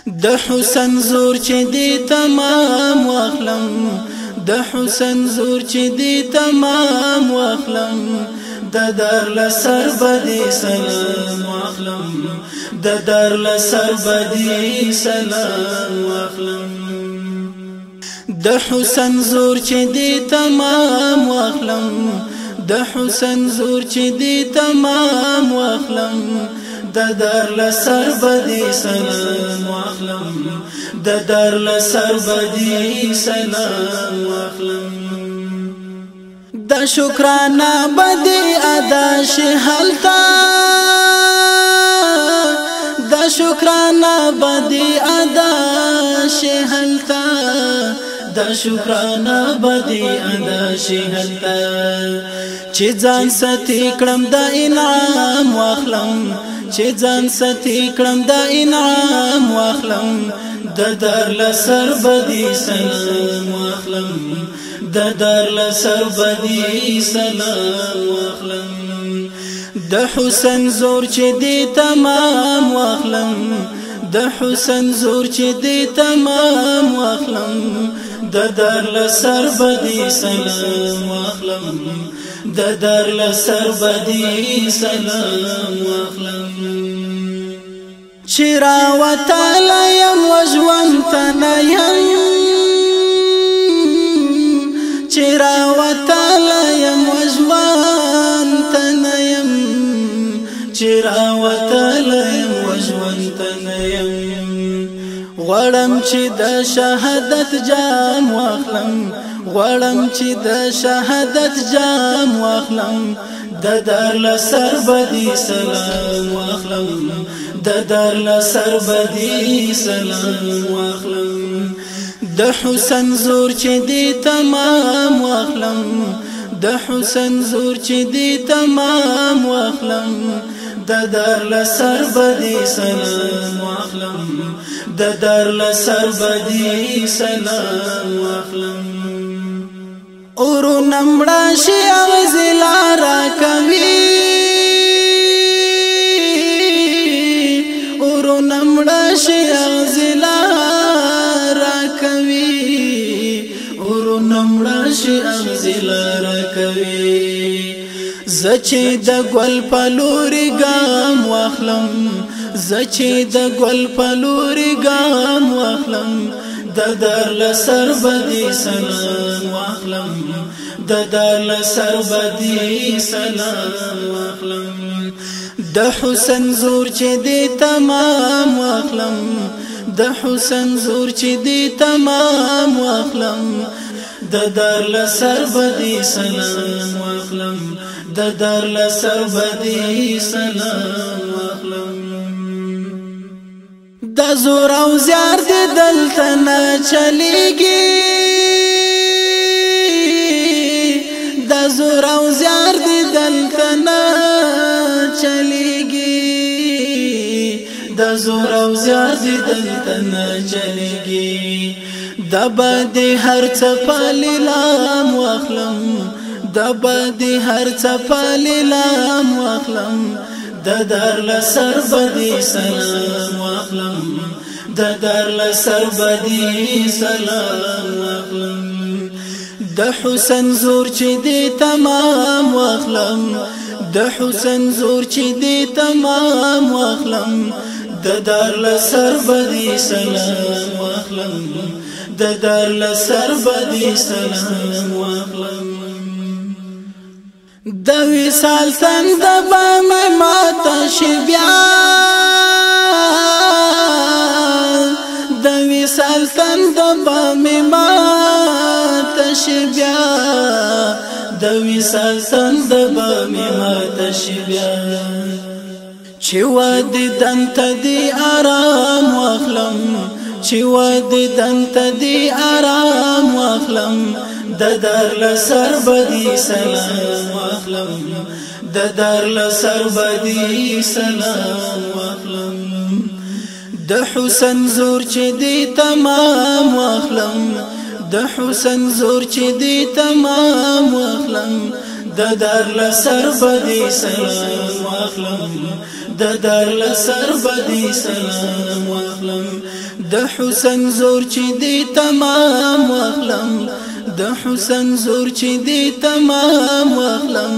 د حسن زور چې دی تمام واخلم د حسن زور چې دی تمام واخلم د در لسر بدی سلام واخلم د در لسر بدی سلام واخلم د حسن زور چې دی تمام واخلم د حسن زور چې دی تمام واخلم د در لسر بدی سلام واخلم د در لسر بدی سلام واخلم د شکرانه بدی ادا شي هلتا د شکرانه بدی ادا شي هلتا د شکرانه بدی ادا شي هلتا چې ځان ستې کړم د انعام واخلم چې ځان ستې کړم د انعام واخلم د در لسر بدی سلام واخلم د در لسر بدی سلام واخلم د حسن زور چې دی تمام واخلم د حسن زور چې دی تمام واخلم د در لسر بدی سلام واخلم د در لسر بدی سلام واخلم چرا وتعالى يم وجوانتنا يم چرا وتعالى يم وجوانتنا يم چرا وتعالى يم وجوانتنا يم غړم چې د شهادت جام واخلم غړم چې د شهادت جام واخلم د در لسر بدی سلام واخلم د در لسر بدی سلام واخلم د حسن زور چې دی تمام واخلم د حسن زور چې دی تمام واخلم د در لسر بدی سلام واخلم د در لسر بدی سلام واخلم اورو نمړه شي اغزلارا کوي اورو نمړه شي اغزلارا کوي اورو نمړه شي اغزلارا کوي زچې د ګل پلوري ګام واخلم زچې د ګل پلوري ګام واخلم د در لسر بدی سلام واخلم د در لسر بدی سلام واخلم د حسن زور چې دی تمام واخلم د حسن زور چې دی تمام واخلم د در لسر بدی سلام واخلم د در لسر بدی سلام واخلم د زور او زیار دی دلته نه چلیږي د زور او زیار دی دلته نه چلیږي د زور او زیار دی دلته نه چلیږي د بدی هر څه پاللام واخلم د بدی هر څه پاللام واخلم د در لسر بدی سلام واخلم د در لسر بدی سلام واخلم د حسن زور چې دی تمام واخلم د حسن زور چې دی تمام واخلم د در لسر بدی سلام واخلم د در لسر بدی سلام واخلم د وصال تند بام ماته شي بیا د وصال تند بام ماته شي بیا د وصال تند بام ماته شي بیا چې ودی دنت دی آرام واخلم چې ودی دنت دی آرام واخلم د در لسر بدی سلام واخلم د در لسر بدی سلام واخلم د حسن زور چې دی تمام واخلم د حسن زور چې دی تمام واخلم د در لسر بدی سلام واخلم د در لسر بدی سلام واخلم د حسین زور چې دی تمام واخلم د حسین زور چې دی تمام واخلم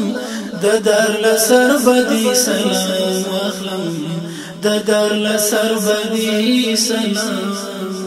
د در لسر بدی سلام واخلم د در لسر بدی سلام